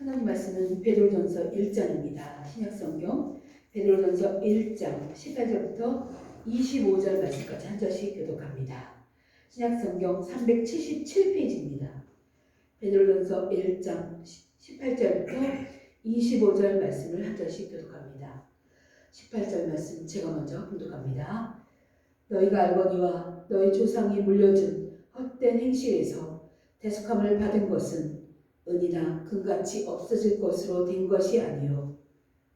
하나님 말씀은 베드로전서 1장입니다. 신약성경 베드로전서 1장 18절부터 25절 말씀까지 한 절씩 교독합니다. 신약성경 377페이지입니다. 베드로전서 1장 18절부터 25절 말씀을 한 절씩 교독합니다. 18절 말씀 제가 먼저 교독합니다. 너희가 알거니와 너희 조상이 물려준 헛된 행실에서 대속함을 받은 것은 은이나 금같이 없어질 것으로 된 것이 아니요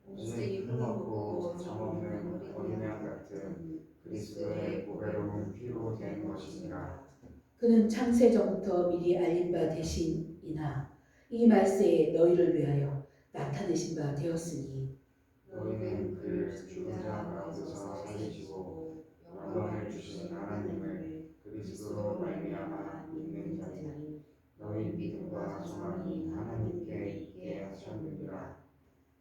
오직 흠없고 점없는 어린 양 같은 그리스도의 보배로운 피로 된 것이니라. 그는 창세전부터 미리 알린 바 되신이나 이 말세에 너희를 위하여 나타내신 바 되었으니 너희는 그 죽은 자 가운데서 살리시고 영광을 주신 하나님을 그리스도로 말미암아 믿는 자니 너희 믿음과 소망이 하나님께 있게 하셨느니라.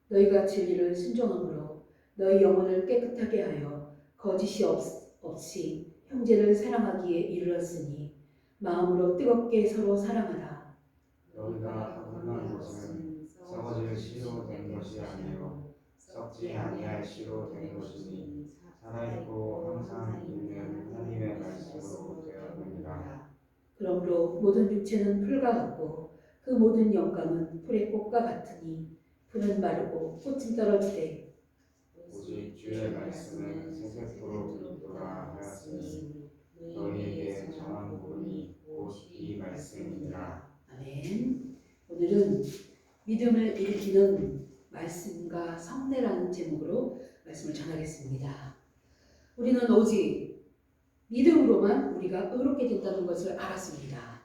너희가 진리를 순종함으로 너희 영혼을 깨끗하게 하여 거짓이 없이 형제를 사랑하기에 이르렀으니 마음으로 뜨겁게 서로 사랑하라. 너희가 흠난 것은 썩어질 씨로 된 것이 아니요 썩지 아니할 씨로 된 것이니 살아있고 항상 있는 하나님의 말씀으로 되었느니라. 그러므로 모든 육체는 풀과 같고 그 모든 영감은 풀의 꽃과 같으니 풀은 마르고 꽃은 떨어지되 오직 주의 말씀은 세세토록 있도다 하였으니 너희에게 전한 복음이 곧 이 말씀이니라. 아멘. 오늘은 믿음을 일으키는 말씀과 성례라는 제목으로 말씀을 전하겠습니다. 우리는 오직 믿음으로만 우리가 의롭게 된다는 것을 알았습니다.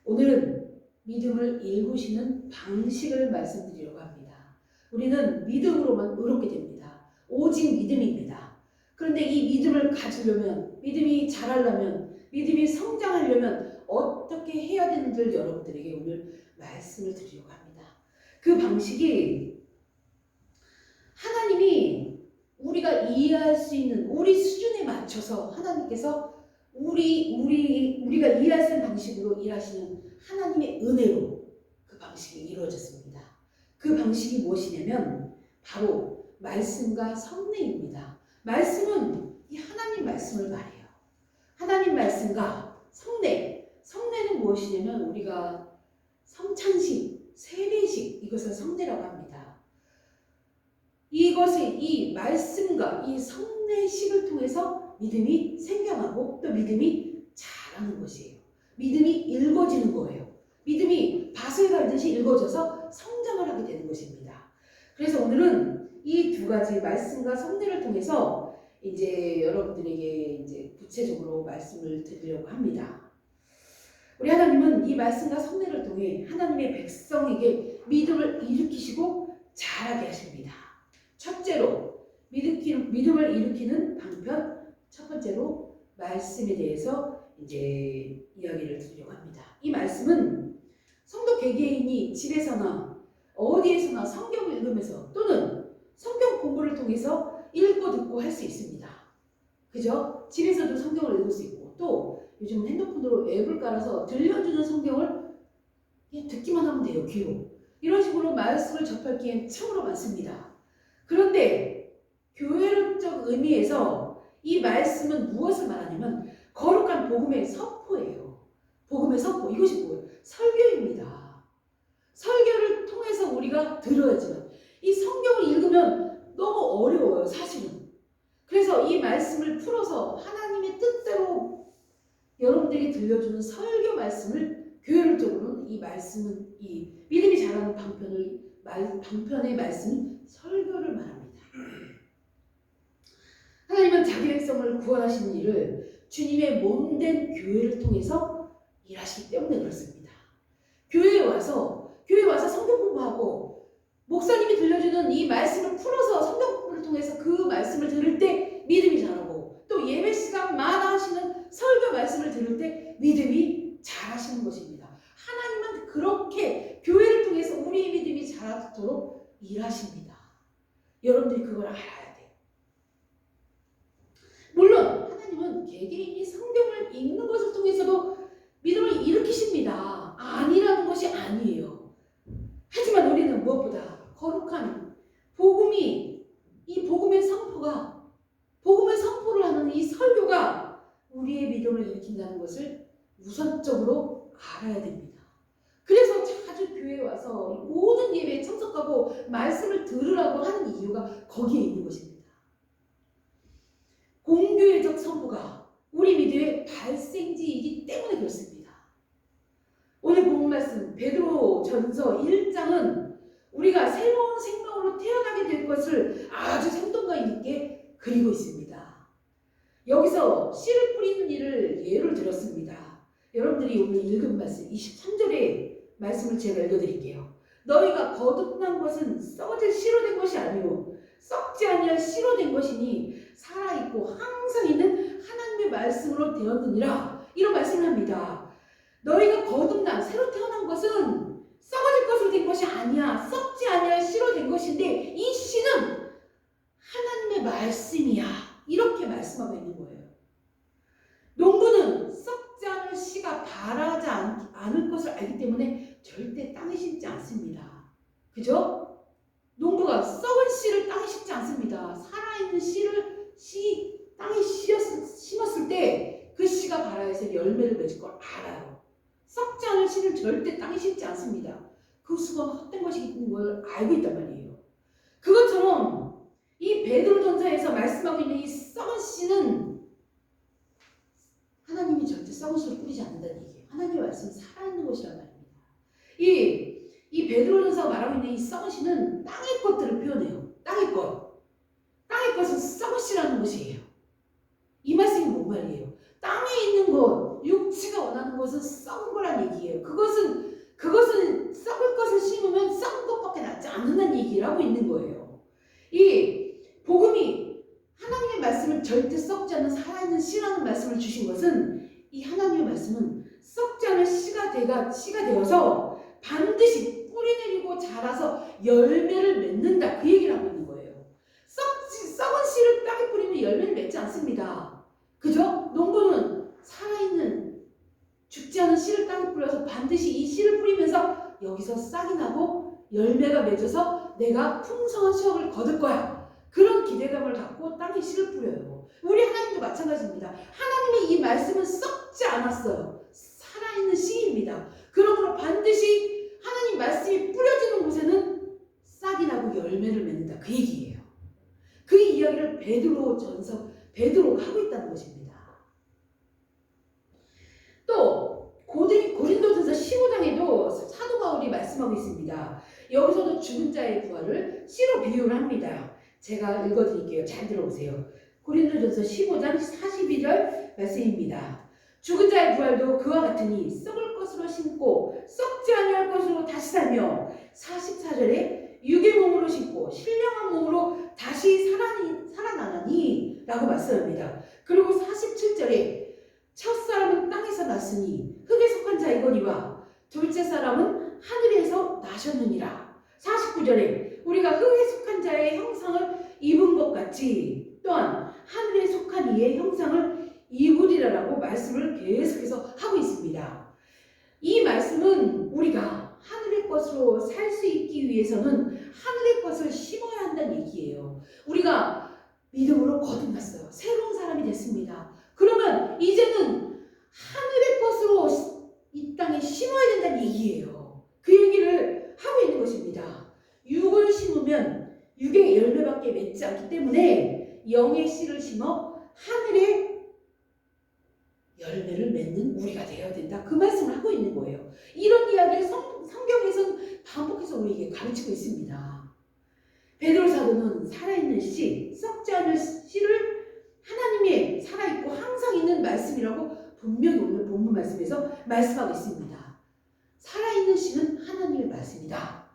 오늘은 믿음을 일구시는 방식을 말씀드리려고 합니다. 우리는 믿음으로만 의롭게 됩니다. 오직 믿음입니다. 그런데 이 믿음을 가지려면, 믿음이 자라려면, 믿음이 성장하려면 어떻게 해야 되는지를 여러분들에게 오늘 말씀을 드리려고 합니다. 그 방식이 하나님이 우리가 이해할 수 있는 우리 수준에 맞춰서 하나님께서 우리가 이해할 수 있는 방식으로 일하시는 하나님의 은혜로 그 방식이 이루어졌습니다. 그 방식이 무엇이냐면 바로 말씀과 성례입니다. 말씀은 이 하나님 말씀을 말해요. 하나님 말씀과 성례. 성례는 무엇이냐면 우리가 성찬식, 세례식 이것을 성례라고 합니다. 이것이 이 말씀과 이 성례식을 통해서 믿음이 생겨나고 또 믿음이 자라는 것이에요. 믿음이 읽어지는 거예요. 믿음이 밭을 갈듯이 읽어져서 성장을 하게 되는 것입니다. 그래서 오늘은 이 두 가지 말씀과 성례를 통해서 이제 여러분들에게 이제 구체적으로 말씀을 드리려고 합니다. 우리 하나님은 이 말씀과 성례를 통해 하나님의 백성에게 믿음을 일으키시고 자라게 하십니다. 첫째로 믿음을 일으키는 방편, 첫 번째로 말씀에 대해서 이제 이야기를 드리려고 합니다. 이 말씀은 성도 개개인이 집에서나 어디에서나 성경을 읽으면서 또는 성경 공부를 통해서 읽고 듣고 할 수 있습니다. 그죠? 집에서도 성경을 읽을 수 있고 또 요즘은 핸드폰으로 앱을 깔아서 들려주는 성경을 그냥 듣기만 하면 돼요. 귀로. 이런 식으로 말씀을 접할 기회는 참으로 많습니다. 그런데 교회론적 의미에서 이 말씀은 무엇을 말하냐면 거룩한 복음의 선포예요. 복음의 선포. 이것이 뭐예요? 설교입니다. 설교를 통해서 우리가 들어야지만 이 성경을 읽으면 너무 어려워요. 사실은. 그래서 이 말씀을 풀어서 하나님의 뜻대로 여러분들에게 들려주는 설교 말씀을 교회론적으로는 이 말씀은 이 믿음이 자라는 방편의 말씀은 설교를 말합니다. 하나님은 자기 백성을 구원하시는 일을 주님의 몸된 교회를 통해서 일하시기 때문에 그렇습니다. 교회에 와서 성경 공부하고 목사님이 들려주는 이 말씀을 풀어서 성경 공부를 통해서 그 말씀을 들을 때 믿음이 자라고 또 예배 시간마다 하시는 설교 말씀을 들을 때 믿음이 자라시는 것입니다. 하나님은 그렇게 교회를 통해서 우리의 믿음이 자라도록 일하십니다. 여러분들이 그걸 알아야 돼요. 물론 하나님은 개개인이 성경을 읽는 것을 통해서도 믿음을 일으키십니다. 아니라는 것이 아니에요. 하지만 우리는 된다는 것을 우선적으로 알아야 됩니다. 그래서 자주 교회에 와서 모든 예배에 참석하고 말씀을 들으라고 하는 이유가 거기에 있는 것입니다. 공교회적 선포가 우리 믿음의 발생지이기 때문에 그렇습니다. 오늘 본 말씀 베드로전서 1장은 우리가 새로운 생명으로 태어나게 될 것을 아주 생동감 있게 그리고 있습니다. 여기서 씨를 뿌리는 일을 예를 들었습니다. 여러분들이 오늘 읽은 말씀 23절의 말씀을 제가 읽어드릴게요. 너희가 거듭난 것은 썩어질 씨로 된 것이 아니오 썩지 아니할 씨로 된 것이니 살아있고 항상 있는 하나님의 말씀으로 되었느니라. 이런 말씀을 합니다. 너희가 거듭난 새로 태어난 것은 썩어질 것으로 된 것이 아니야. 썩지 아니할 씨로 된 것인데 이 씨는 하나님의 말씀이야. 이렇게 말씀하고 있는 거예요. 농부는 썩지 않을 씨가 바라지 않을 것을 알기 때문에 절대 땅에 심지 않습니다. 그죠? 농부가 썩은 씨를 땅에 심지 않습니다. 살아있는 씨를 땅에 심었을 때 그 씨가 발아에서 열매를 맺을 걸 알아요. 썩지 않을 씨를 절대 땅에 심지 않습니다. 그 수건 헛된 것이 있는 걸 알고 있단 말이에요. 그것처럼 이 베드로전서에서 말씀하고 있는 이 썩은 씨는 하나님이 절대 썩은 씨를 뿌리지 않는다는 얘기예요. 하나님의 말씀은 살아있는 것이란 말입니다. 이 베드로전서가 말하고 있는 이 썩은 씨는 땅의 것들을 표현해요. 땅의 것. 땅의 것은 썩은 씨라는 것이에요. 이 말씀이 뭔 말이에요? 땅에 있는 것, 육체가 원하는 것은 썩은 거란 얘기예요. 그것은 썩을 것을 심으면 썩은 것밖에 낫지 않는다는 얘기를 하고 있는 거예요. 이 복음이 하나님의 말씀을 절대 썩지 않는 살아있는 씨라는 말씀을 주신 것은 이 하나님의 말씀은 썩지 않을 씨가 되어서 반드시 뿌리 내리고 자라서 열매를 맺는다. 그 얘기를 하고 있는 거예요. 썩은 씨를 땅에 뿌리면 열매를 맺지 않습니다. 그죠? 농부는 살아있는 죽지 않은 씨를 땅에 뿌려서 반드시 이 씨를 뿌리면서 여기서 싹이 나고 열매가 맺어서 내가 풍성한 수확을 거둘 거야. 그런 기대감을 갖고 땅에 씨를 뿌려요. 우리 하나님도 마찬가지입니다. 하나님의 이 말씀은 썩지 않았어요. 살아있는 씨입니다. 그러므로 반드시 하나님 말씀이 뿌려지는 곳에는 싹이 나고 열매를 맺는다. 그 얘기예요. 그 이야기를 베드로가 하고 있다는 것입니다. 또 고린도전서 15장에도 사도 바울이 말씀하고 있습니다. 여기서도 죽은 자의 부활을 씨로 비유를 합니다. 제가 읽어드릴게요. 잘 들어보세요. 고린도전서 15장 42절 말씀입니다. 죽은 자의 부활도 그와 같으니 썩을 것으로 심고 썩지 아니할 것으로 다시 살며 44절에 육의 몸으로 심고 신령한 몸으로 다시 살아나나니 라고 말씀합니다. 그리고 47절에 첫 사람은 땅에서 났으니 흙에 속한 자이거니와 둘째 사람은 하늘에서 나셨느니라. 49절에 우리가 흙에 속한 자의 형상을 입은 것 같이 또한 하늘에 속한 이의 형상을 입으리라라고 말씀을 계속해서 하고 있습니다. 이 말씀은 우리가 하늘의 것으로 살 수 있기 위해서는 하늘의 것을 심어야 한다는 얘기예요. 우리가 믿음으로 거듭났어요. 새로운 사람이 됐습니다. 그러면 이제는 하늘의 것으로 이 땅에 심어야 된다는 얘기예요. 그 얘기를 하고 있는 것입니다. 육을 심으면 육의 열매밖에 맺지 않기 때문에 영의 씨를 심어 하늘의 열매를 맺는 우리가 되어야 된다. 그 말씀을 하고 있는 거예요. 이런 이야기를 성경에서는 반복해서 우리에게 가르치고 있습니다. 베드로 사도는 살아있는 씨, 썩지 않을 씨를 하나님의 살아있고 항상 있는 말씀이라고 분명히 오늘 본문 말씀에서 말씀하고 있습니다. 살아있는 씨는 하나님의 말씀이다.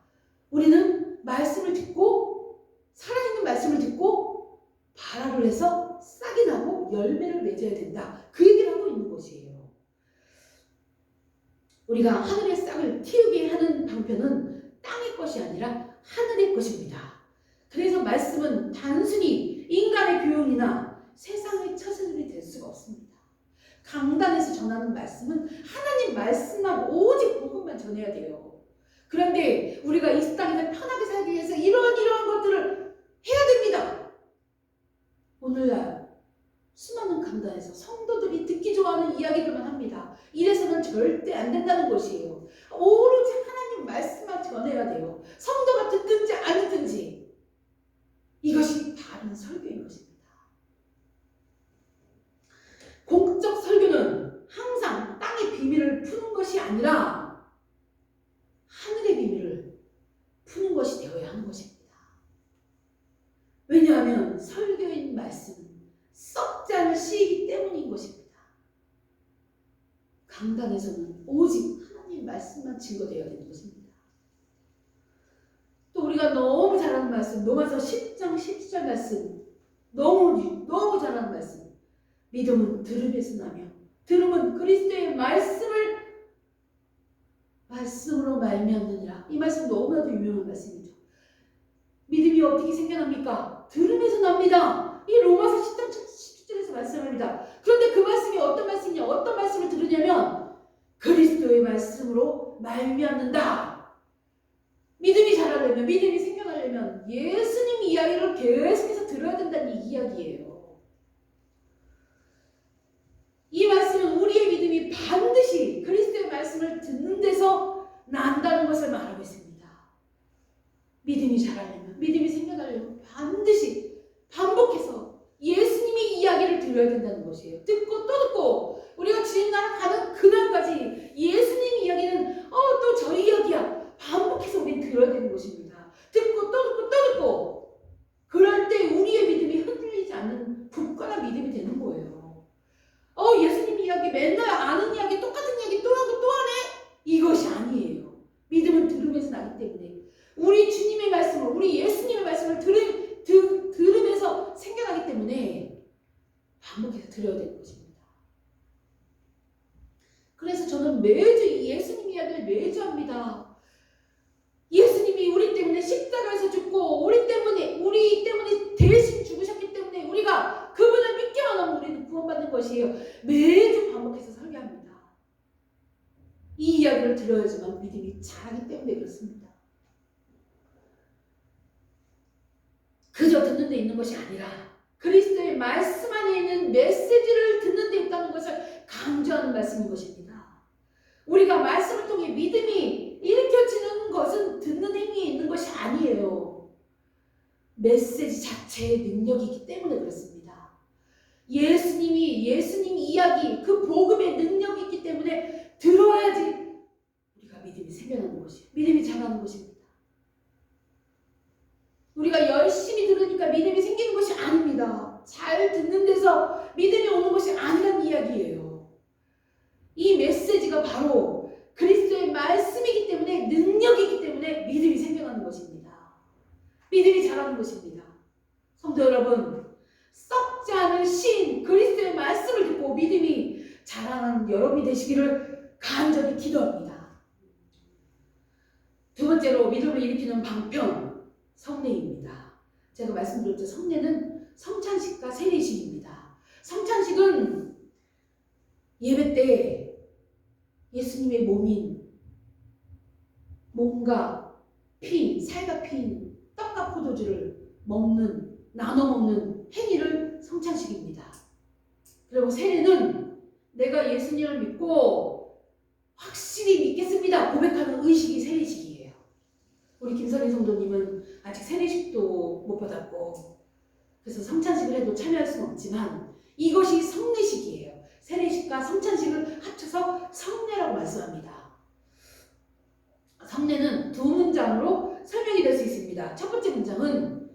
우리는 말씀을 듣고 살아있는 말씀을 듣고 발화를 해서 싹이 나고 열매를 맺어야 된다. 그 얘기를 하고 있는 것이에요. 우리가 하늘의 싹을 틔우게 하는 방편은 땅의 것이 아니라 하늘의 것입니다. 그래서 말씀은 단순히 인간의 교훈이나 세상의 처세들이 될 수가 없습니다. 강단에서 전하는 말씀은 하나님 말씀만 오직 복음만 전해야 돼요. 그런데 우리가 이 땅에서 편하게 살기 위해서 이러한 것들을 해야 됩니다. 오늘날 수많은 강단에서 성도들이 듣기 좋아하는 이야기들만 합니다. 전해야 돼요. 성도가 듣든지 안 듣든지. 이것이 바른 설교인 것입니다. 공적 설교는 항상 땅의 비밀을 푸는 것이 아니라 하늘의 비밀을 푸는 것이 되어야 하는 것입니다. 왜냐하면 설교인 말씀은 썩지 않을 씨이기 때문인 것입니다. 강단에서는 오직 하나님 말씀만 증거되어야 되는 것입니다. 또 우리가 너무 잘하는 말씀, 로마서 10장 17절 말씀, 너무 잘하는 말씀. 믿음은 들음에서 나며 들음은 그리스도의 말씀으로 말미암느니라. 이 말씀 너무나도 유명한 말씀이죠. 믿음이 어떻게 생겨납니까? 들음에서 납니다. 이 로마서 10장 17절에서 말씀합니다. 그런데 그 말씀이 어떤 말씀이냐? 어떤 말씀을 들으냐면 그리스도의 말씀으로 말미암는다. 믿음이 자라려면, 믿음이 생겨나려면 예수님 이야기를 계속해서 들어야 된다는 이 이야기예요. 이 말씀은 우리의 믿음이 반드시 그리스도의 말씀을 듣는 데서 난다는 것을 말하고 있습니다. 믿음이 자라려면, 믿음이 생겨나려면 반드시 반복해서 예수님의 이야기를 들어야 된다는 것이에요. 듣고 또 듣고 우리가 주님 나라 가는 그날까지 예수님 이야기는 또 저 이야기야. 반복해서 우리는 들어야 되는 것입니다. 듣고 또 듣고 또 듣고 그럴 때 우리의 믿음이 흔들리지 않는 굳건한 믿음이 되는 거예요. 예수님 이야기 맨날 아는 이야기 똑같은 이야기 또 하고 또 하네? 이것이 아니에요. 믿음은 들음에서 나기 때문에 우리 주님의 말씀을, 우리 예수님의 말씀을 들으면서 생겨나기 때문에 반복해서 들어야 되는 것입니다. 그래서 저는 매주 예수님 이야기를 매주 합니다. 예수님이 우리 때문에 십자가에서 죽고 우리 때문에 대신 죽으셨기 때문에 우리가 그분을 믿기만 하면 우리는 구원받는 것이에요. 매주 반복해서 설교합니다. 이 이야기를 들어야지만 믿음이 자라기 때문에 그렇습니다. 그저 듣는 데 있는 것이 아니라 그리스도의 말씀 안에 있는 메시지를 듣는 데 있다는 것을 강조하는 말씀인 것입니다. 우리가 말씀을 통해 믿음이 일으켜지는 것은 듣는 행위에 있는 것이 아니에요. 메시지 자체의 능력이기 때문에 그렇습니다. 예수님 이야기, 그 복음의 능력이 있기 때문에 들어야지 우리가 믿음이 생겨나는 것이에요. 믿음이 자라는 것입니다. 우리가 열심히 들으니까 믿음이 생기는 것이 아닙니다. 잘 듣는 데서 믿음이 오는 것이 아니란 이야기예요. 이 메시지가 바로 그리스도의 말씀이기 때문에, 능력이기 때문에 믿음이 생겨나는 것입니다. 믿음이 자라는 것입니다. 성도 여러분, 썩지 않을 신 그리스도의 말씀을 듣고 믿음이 자라는 여러분이 되시기를 간절히 기도합니다. 두 번째로 믿음을 일으키는 방편, 성례입니다. 제가 말씀드렸죠. 성례는 성찬식과 세례식입니다. 성찬식은 예배 때 예수님의 몸과 피, 살과 피, 떡과 포도주를 나눠 먹는 행위를 성찬식입니다. 그리고 세례는 내가 예수님을 믿고 확실히 믿겠습니다 고백하는 의식이 세례식이에요. 우리 김선희 성도님은 아직 세례식도 못 받았고 그래서 성찬식을 해도 참여할 수는 없지만 이것이 성례식이에요. 세례식과 성찬식을 합쳐서 성례라고 말씀합니다. 성례는 두 문장으로 설명이 될 수 있습니다. 첫 번째 문장은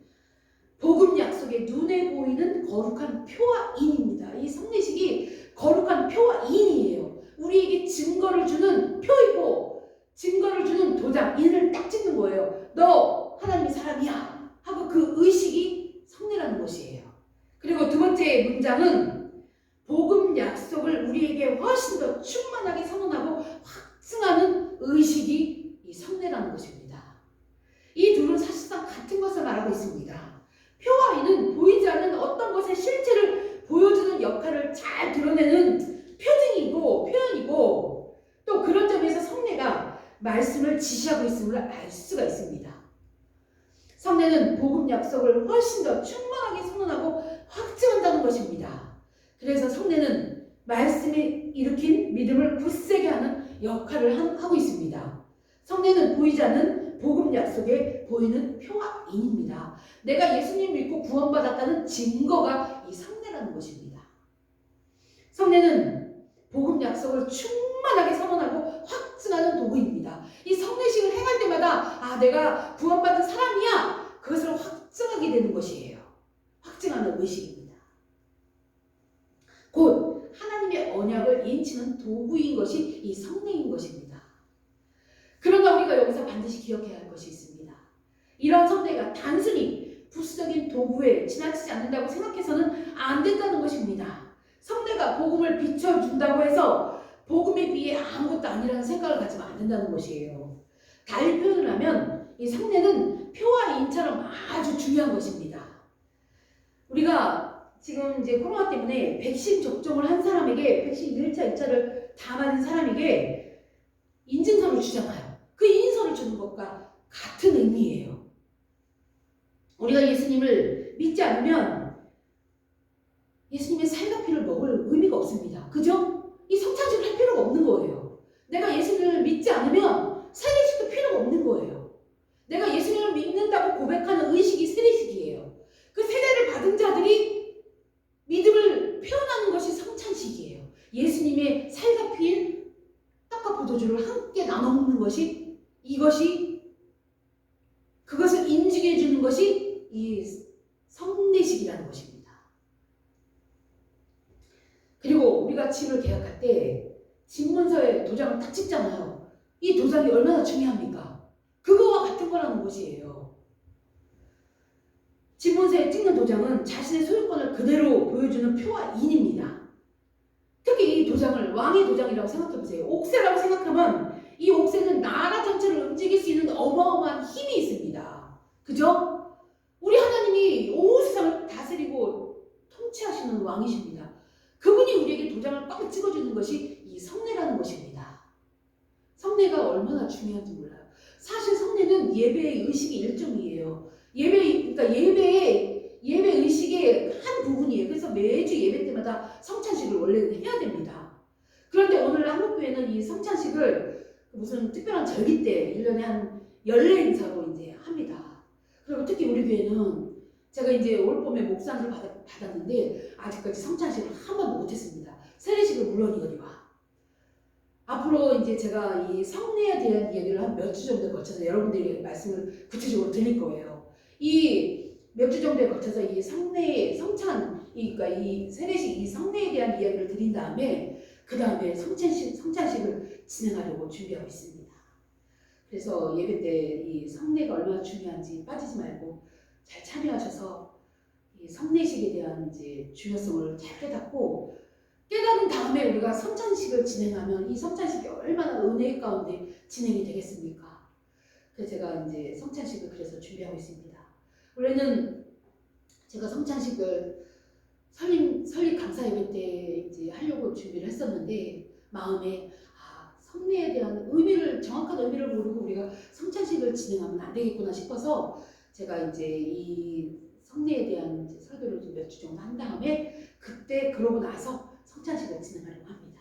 복음 약속의 눈에 보이는 거룩한 표와 인입니다. 이 성례식이 거룩한 표와 인이에요. 우리에게 증거를 주는 표이고 증거를 주는 도장, 인을 딱 찍는 거예요. 너 하나님의 사람이야 하고 그 의식이 성례라는 것이에요. 그리고 두 번째 문장은 복음 약속을 우리에게 훨씬 더 충만하게 선언하고 확증하는 의식이 이 성례라는 것입니다. 이 둘은 사실상 같은 것을 말하고 있습니다. 표와 인은 보이지 않는 어떤 것의 실체를 보여주는 역할을 잘 드러내는 표현이고 또 그런 점에서 성례가 말씀을 지시하고 있음을 알 수가 있습니다. 성례는 복음 약속을 훨씬 더 충만하게 선언하고 확증한다는 것입니다. 그래서 성례는 말씀이 일으킨 믿음을 굳세게 하는 역할을 하고 있습니다. 성례는 보이지 않는 성례는 복음 약속에 보이는 표와 인입니다. 내가 예수님 믿고 구원받았다는 증거가 이 성례라는 것입니다. 성례는 복음 약속을 충만하게 선언하고 확증하는 도구입니다. 이 성례식을 행할 때마다 내가 구원받은 사람이야, 그것을 확증하게 되는 것이에요. 확증하는 의식입니다. 곧 하나님의 언약을 인치는 도구인 것이 이 성례인 것입니다. 그러나 우리가 여기서 반드시 기억해야 할 것이 있습니다. 이런 성례가 단순히 부수적인 도구에 지나치지 않는다고 생각해서는 안 된다는 것입니다. 성례가 복음을 비춰준다고 해서 복음에 비해 아무것도 아니라는 생각을 가지면 안 된다는 것이에요. 달리 표현을 하면 이 성례는 표와 인처럼 아주 중요한 것입니다. 우리가 지금 이제 코로나 때문에 백신 접종을 한 사람에게, 백신 1차, 2차를 다 맞은 사람에게 인증서를 주잖아요. 그 인증서를 주는 것과 같은 의미예요. 우리가 예수님을 믿지 않으면 예수님의 살과 피를 먹을 의미가 없습니다. 그죠? 이 성찬식을 할 필요가 없는 거예요. 내가 예수님을 믿지 않으면 세례식도 필요가 없는 거예요. 내가 예수님을 믿는다고 고백하는 의식이 세례식이에요. 그 세례를 받은 자들이 믿음을 표현하는 것이 성찬식이에요. 예수님의 살과 피인 떡과 포도주를 함께 나눠 먹는 것이, 그것을 인증해 주는 것이 이 성례식이라는 것입니다. 그리고 우리가 집을 계약할 때 집문서에 도장을 딱 찍잖아요. 이 도장이 얼마나 중요합니까? 그거와 같은 거라는 것이에요. 집문서에 찍는 도장은 자신의 소유권을 그대로 보여주는 표와 인입니다. 특히 이 도장을 왕의 도장이라고 생각해보세요. 옥새라고 생각하면 이 옥새는 나라 전체를 움직일 수 있는 어마어마한 힘이 있습니다. 그죠? 우리 하나님이 온 세상을 다스리고 통치하시는 왕이십니다. 그분이 우리에게 도장을 꽉 찍어주는 것이 이 성례라는 것입니다. 성례가 얼마나 중요한지 몰라요. 사실 성례는 예배의 의식의 일종이에요. 그러니까 예배 의식의 한 부분이에요. 그래서 매주 예배 때마다 성찬식을 원래는 해야 됩니다. 그런데 오늘 한국교회는 이 성찬식을 무슨 특별한 절기 때 1년에 한 연례 행사로 이제 합니다. 그리고 특히 우리 교회는 제가 이제 올 봄에 목사를 받았는데 아직까지 성찬식을 한 번도 못했습니다. 세례식은 물론이거니와. 앞으로 이제 제가 이 성례에 대한 이야기를 한 몇 주 정도에 거쳐서 여러분들에게 말씀을 구체적으로 드릴 거예요. 이 몇 주 정도에 거쳐서 이 그러니까 이 세례식, 이 성례에 대한 이야기를 드린 다음에 그 다음에 성찬식을 진행하려고 준비하고 있습니다. 그래서 예배 때 이 성례가 얼마나 중요한지 빠지지 말고 잘 참여하셔서 이 성례식에 대한 이제 중요성을 잘 깨달은 다음에 우리가 성찬식을 진행하면 이 성찬식이 얼마나 은혜 가운데 진행이 되겠습니까? 그래서 제가 이제 성찬식을 그래서 준비하고 있습니다. 원래는 제가 성찬식을 설립 강사 예배 때 이제 하려고 준비를 했었는데 마음에 성례에 대한 정확한 의미를 모르고 우리가 성찬식을 진행하면 안 되겠구나 싶어서 제가 이제 이 성례에 대한 이제 설교를 좀 몇 주 정도 한 다음에 그때 그러고 나서 성찬식을 진행하려고 합니다.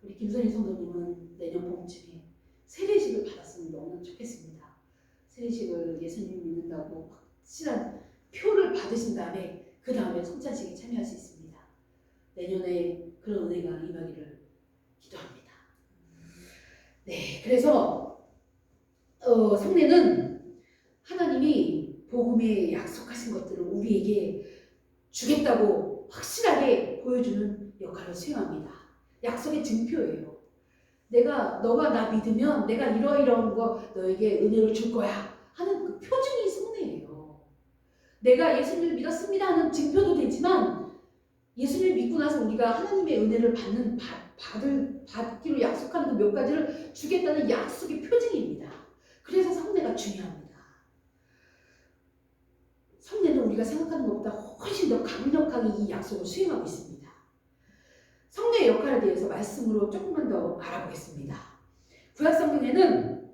우리 김선희 성도님은 내년 봄쯤에 세례식을 받았으면 너무 좋겠습니다. 세례식을 예수님 믿는다고 확실한 표를 받으신 다음에 그 다음에 성찬식에 참여할 수 있습니다. 내년에 그런 은혜가 임하기를 기도합니다. 네, 그래서 성례는 하나님이 복음에 약속하신 것들을 우리에게 주겠다고 확실하게 보여주는 역할을 수행합니다. 약속의 증표예요. 너가 나 믿으면 내가 이러이러한 거 너에게 은혜를 줄 거야 하는 그 표징이 성례예요. 내가 예수님을 믿었습니다 하는 증표도 되지만 예수님을 믿고 나서 우리가 하나님의 은혜를 받기로 약속하는 그 몇 가지를 주겠다는 약속의 표징입니다. 그래서 성례가 중요합니다. 성례는 우리가 생각하는 것보다 훨씬 더 강력하게 이 약속을 수행하고 있습니다. 성례의 역할에 대해서 말씀으로 조금만 더 알아보겠습니다. 구약성경에는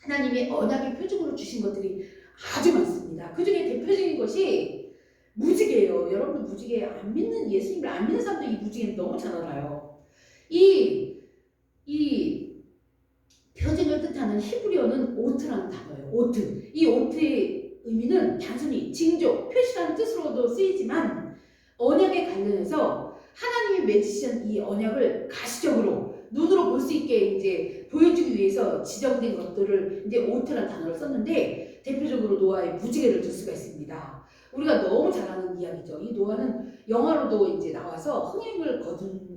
하나님의 언약의 표징으로 주신 것들이 아주 많습니다. 그 중에 대표적인 것이 무지개예요. 여러분 무지개 예수님을 안 믿는 사람들이 이 무지개는 너무 잘 알아요. 이 표징을 뜻하는 뜻하는 히브리어는 오트라는 단어예요. 오트. 이 오트의 의미는 단순히 징조, 표시라는 뜻으로도 쓰이지만 언약에 관련해서 하나님이 맺으신 이 언약을 가시적으로 눈으로 볼 수 있게 이제 보여주기 위해서 지정된 것들을 이제 오트라는 단어를 썼는데 대표적으로 노아의 무지개를 들 수가 있습니다. 우리가 너무 잘 아는 이야기죠. 이 노아는 영화로도 이제 나와서 흥행을 거둔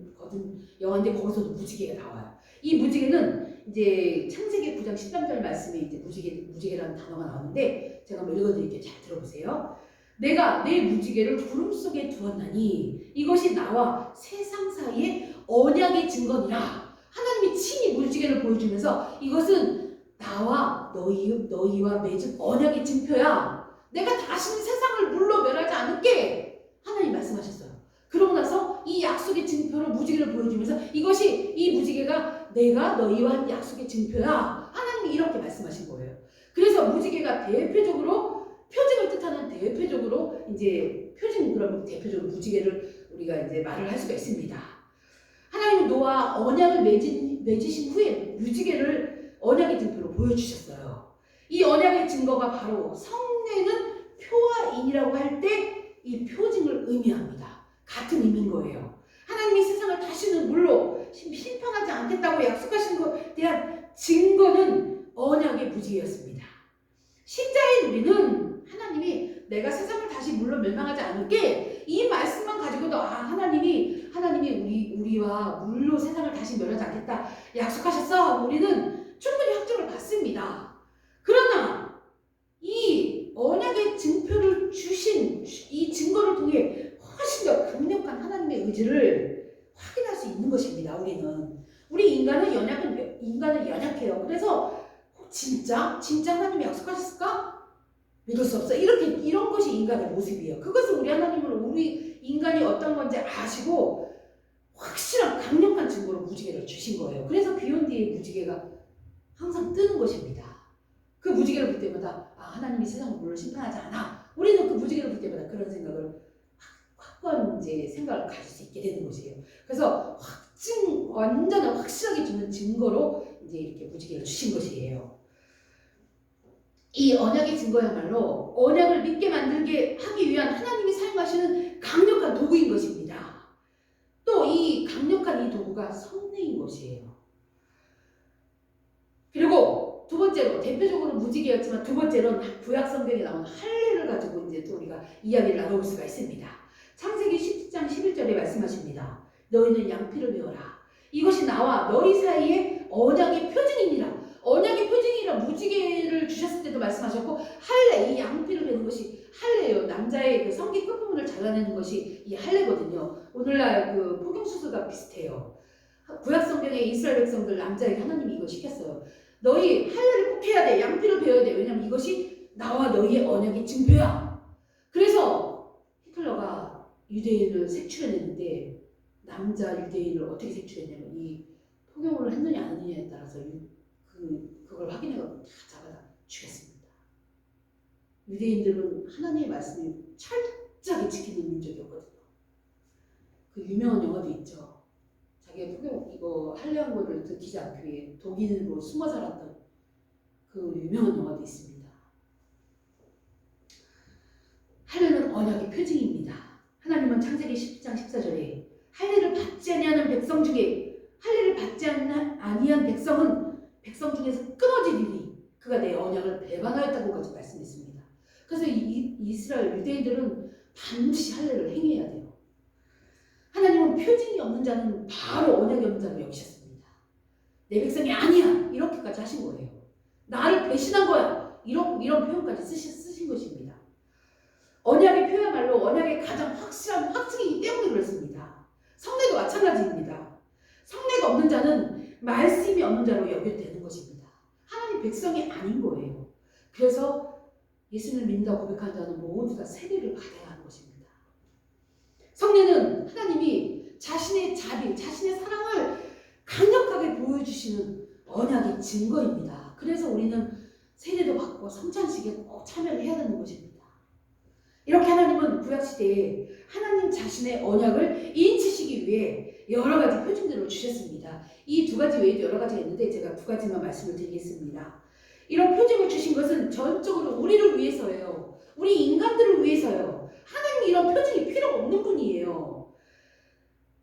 영화인데 거기서도 무지개가 나와요. 이 무지개는 이제 창세기 9장 13절 말씀에 이제 무지개라는 단어가 나오는데 제가 한번 읽어드릴게요. 잘 들어보세요. 내가 내 무지개를 구름 속에 두었나니 이것이 나와 세상 사이에 언약의 증거니라. 하나님이 친히 무지개를 보여주면서 이것은 나와 너희와 맺은 언약의 증표야. 내가 다시는 세상을 물로 멸하지 않을게. 하나님 말씀하셨어요. 그러고 나서 이 약속의 증표로 무지개를 보여주면서 이것이 이 무지개가 내가 너희와 한 약속의 증표야. 하나님이 이렇게 말씀하신 거예요. 그래서 무지개가 대표적으로 표징을 뜻하는 대표적으로 이제 그럼 대표적으로 무지개를 우리가 이제 말을 할 수가 있습니다. 하나님은 노아 언약을 맺으신 후에 무지개를 언약의 증표로 보여주셨어요. 이 언약의 증거가 바로 성례는 표와 인이라고 할 때 이 표징을 의미합니다. 같은 의미인 거예요. 하나님이 세상을 다시는 물로 심판하지 않겠다고 약속하신 것에 대한 증거는 언약의 무지개였습니다. 신자인 우리는 하나님이 내가 세상을 다시 물로 멸망하지 않을게 이 말씀만 가지고도 하나님이 우리와 물로 세상을 다시 멸하지 않겠다 약속하셨어. 우리는 충분히 확정을 받습니다. 그러나 이 언약의 증표를 주신 이 증거를 통해 훨씬 더 강력한 하나님의 의지를 확인할 수 있는 것입니다. 우리 인간은 연약해요. 그래서 진짜 하나님이 약속하셨을까? 믿을 수 없어. 이런 것이 인간의 모습이에요. 그것은 우리 인간이 어떤 건지 아시고 확실한 강력한 증거로 무지개를 주신 거예요. 그래서 비온 뒤에 무지개가 항상 뜨는 것입니다. 그 무지개를 볼 때마다 하나님이 세상을 물로 심판하지 않아. 우리는 그 무지개를 볼 때마다 그런 생각을 확고한 이제 생각을 가질 수 있게 되는 것이에요. 그래서 완전한 확실하게 주는 증거로 이제 이렇게 무지개를 주신 것이에요. 이 언약의 증거야말로 언약을 믿게 만들게 하기 위한 하나님이 사용하시는 강력한 도구인 것입니다. 또 이 강력한 이 도구가 성례인 것이에요. 그리고 두 번째로 대표적으로 무지개였지만 두 번째로는 구약 성경에 나오는 할례를 가지고 이제 또 우리가 이야기를 나눠볼 수가 있습니다. 창세기 10장 11절에 말씀하십니다. 너희는 양피를 베어라. 이것이 나와 너희 사이에 언약의 표징이니라. 언약의 표징이라 무지개를 주셨을 때도 말씀하셨고 할례, 이 양피를 베는 것이 할례예요. 남자의 그 성기 끝부분을 잘라내는 것이 이 할례거든요. 오늘날 그 포경수술과 비슷해요. 구약 성경에 이스라엘 백성들 남자에게 하나님이 이거 시켰어요. 너희 할례를 꼭 해야 돼. 양피를 베어야 돼. 왜냐면 이것이 나와 너희의 언약의 증표야. 그래서 히틀러가 유대인을 색출해냈는데 남자 유대인을 어떻게 색출했냐면 이 포경을 했느냐 안 했느냐에 따라서 그걸 확인해서 다 잡아다 죽였습니다. 유대인들은 하나님의 말씀을 철저하게 지키는 민족이었거든요. 그 유명한 영화도 있죠. 자기가 포경 이거 할례한 거를 들키지 않기 위해 독일로 숨어 살았던 그 유명한 영화도 있습니다. 할례는 언약의 표징입니다. 하나님은 창세기 10장 14절에 할례를 받지 아니하는 백성 중에 할례를 받지 아니한 백성 중에서 끊어지리니 그가 내 언약을 배반하였다고까지 말씀했습니다. 그래서 이스라엘 유대인들은 반드시 할례를 행해야 돼요. 하나님은 표징이 없는 자는 바로 언약이 없는 자로 여기셨습니다. 내 백성이 아니야 이렇게까지 하신 거예요. 나를 배신한 거야 이런 표현까지 쓰신 것입니다. 언약의 표야말로 언약의 가장 확실한 확증이기 때문에 그렇습니다. 성례도 마찬가지입니다. 성례가 없는 자는 말씀이 없는 자로 여겨되는 것입니다. 하나님 백성이 아닌 거예요. 그래서 예수를 믿는다고 고백하는 자는 모두 다 세례를 받아야 하는 것입니다. 성례는 하나님이 자신의 자비, 자신의 사랑을 강력하게 보여주시는 언약의 증거입니다. 그래서 우리는 세례도 받고 성찬식에 꼭 참여를 해야 되는 것입니다. 이렇게 하나님은 구약시대에 하나님 자신의 언약을 인치시기 위해 여러 가지 표징들을 주셨습니다. 이 두 가지 외에도 여러 가지가 있는데 제가 두 가지만 말씀을 드리겠습니다. 이런 표징을 주신 것은 전적으로 우리를 위해서예요. 우리 인간들을 위해서요. 하나님이 이런 표징이 필요 없는 분이에요.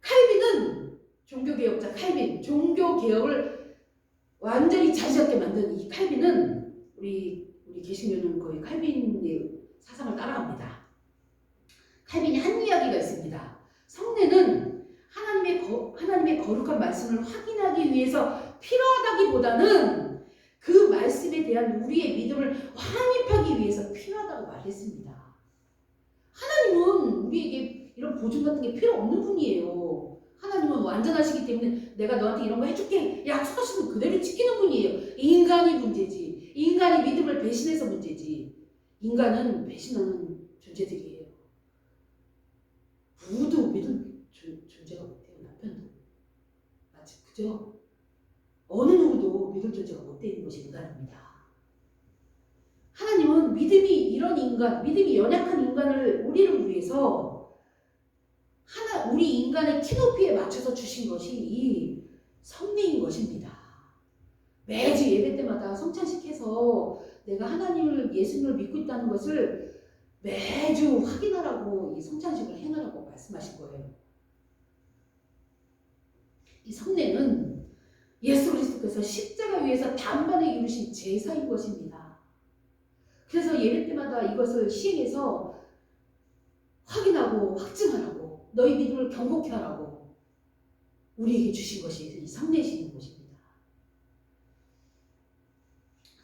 칼빈은 종교개혁자 칼빈, 종교개혁을 완전히 자지잡게 만든 이 칼빈은 우리 개신교는 거의 칼빈의 사상을 따라갑니다. 칼빈이 한 이야기가 있습니다. 성례는 하나님의 거룩한 말씀을 확인하기 위해서 필요하다기보다는 그 말씀에 대한 우리의 믿음을 확립하기 위해서 필요하다고 말했습니다. 하나님은 우리에게 이런 보증 같은 게 필요 없는 분이에요. 하나님은 완전하시기 때문에 내가 너한테 이런 거 해줄게 약속하시면 그대로 지키는 분이에요. 인간이 문제지. 인간이 믿음을 배신해서 문제지. 인간은 배신하는 존재들이에요. 부부도 믿음 존재가 못돼요. 남편도. 맞지? 그죠? 어느 누구도 믿을 존재가 못되는 것이 인간입니다. 하나님은 믿음이 이런 인간, 믿음이 연약한 인간을 우리를 위해서 우리 인간의 키높이에 맞춰서 주신 것이 이 성례인 것입니다. 매주 예배 때마다 성찬식해서 내가 하나님을 예수님을 믿고 있다는 것을 매주 확인하라고 이 성찬식을 행하라고 말씀하신 거예요. 이 성례는 예수 그리스도께서 십자가 위에서 단번에 이루신 제사인 것입니다. 그래서 예배 때마다 이것을 시행해서 확인하고 확증하라고 너희 믿음을 경고케 하라고 우리에게 주신 것이 이 성례시인 것입니다.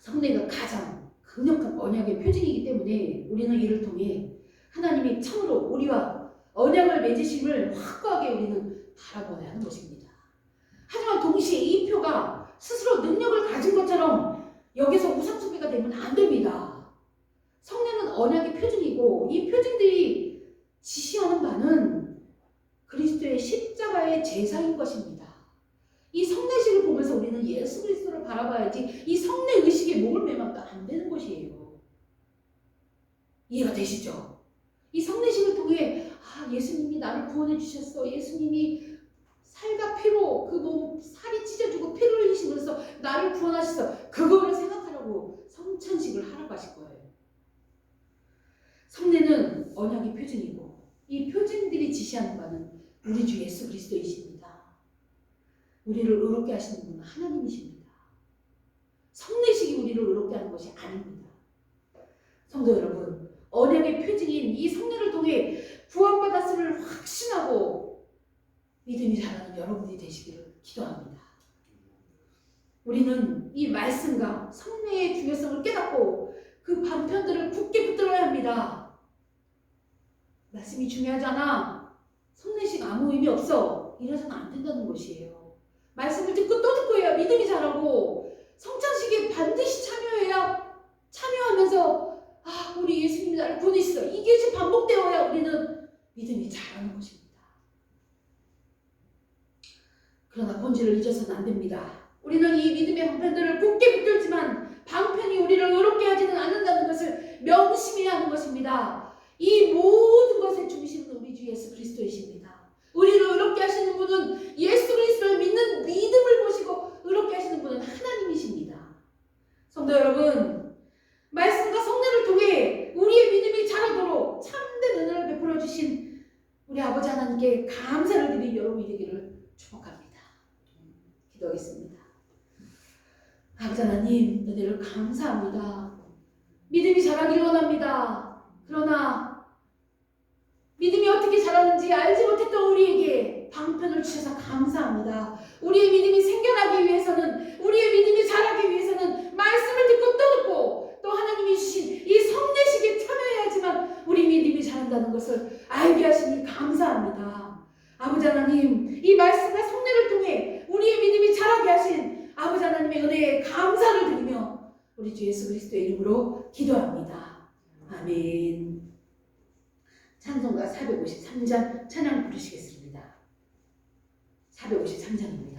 성례가 가장 강력한 언약의 표징이기 때문에 우리는 이를 통해 하나님이 참으로 우리와 언약을 맺으심을 확고하게 우리는 바라보아야 하는 것입니다. 하지만 동시에 이 표가 스스로 능력을 가진 것처럼 여기서 우상숭배가 되면 안 됩니다. 성례는 언약의 표징이고 이 표징들이 지시하는 바는 그리스도의 십자가의 제사인 것입니다. 이 성례식을 보면서 우리는 예수 그리스도를 바라봐야지 이 성례 의식에 목을 매면 안 되는 것이에요. 이해가 되시죠? 이 성례식을 통해 예수님이 나를 구원해 주셨어. 예수님이 살과 피로 그 몸 살이 찢어지고 피를 흘리시면서 나를 구원하셨어. 그거를 생각하라고 성찬식을 하라고 하실 거예요. 성례는 언약의 표징이고 이 표징들이 지시하는 바는 우리 주 예수 그리스도이십니다. 우리를 의롭게 하시는 분은 하나님이십니다. 성례식이 우리를 의롭게 하는 것이 아닙니다. 성도 여러분, 언약의 표징인 이 성례를 통해 구원받았음을 확신하고 믿음이 자라는 여러분이 되시기를 기도합니다. 우리는 이 말씀과 성례의 중요성을 깨닫고 그 반편들을 굳게 붙들어야 합니다. 말씀이 중요하잖아. 성례식 아무 의미 없어. 이래서는 안 된다는 것이에요. 말씀을 듣고 또 듣고 해야 믿음이 자라고 성찬식에 반드시 참여하면서 우리 예수님이 나를 구원했어. 이게 반복되어야 우리는 믿음이 자라는 것입니다. 그러나 본질을 잊어서는 안 됩니다. 우리는 이 믿음의 방편들을 굳게 붙들지만 방편이 우리를 의롭게 하지는 않는다는 것을 명심해야 하는 것입니다. 이 모든 것의 중심은 우리 주 예수 그리스도이십니다. 우리를 의롭게 하시는 분은 예수 그리스도를 믿는 믿음을 보시고 의롭게 하시는 분은 하나님이십니다. 성도 여러분, 말씀과 성례를 통해 우리의 믿음이 자라도록 참된 은혜를 베풀어 주신 우리 아버지 하나님께 감사를 드린 여러분이 되기를 축복합니다. 기도하겠습니다. 아버지 하나님, 은혜를 감사합니다. 믿음이 자라기를 원합니다. 그러나 믿음이 어떻게 자라는지 알지 못했던 우리에게 방편을 주셔서 감사합니다. 우리의 믿음이 생겨나기 위해서는, 우리의 믿음이 자라기 위해서는 말씀을 듣고 또 듣고 또 하나님이 주신 이 성례식에 참여해야지만 우리 믿음이 자란다는 것을 알게 하시니 감사합니다. 아버지 하나님, 이 말씀과 성례를 통해 우리의 믿음이 자라게 하신 아버지 하나님의 은혜에 감사를 드리며 우리 주 예수 그리스도의 이름으로 기도합니다. 아멘. 찬송가 453장 찬양 부르시겠습니다. 453장입니다.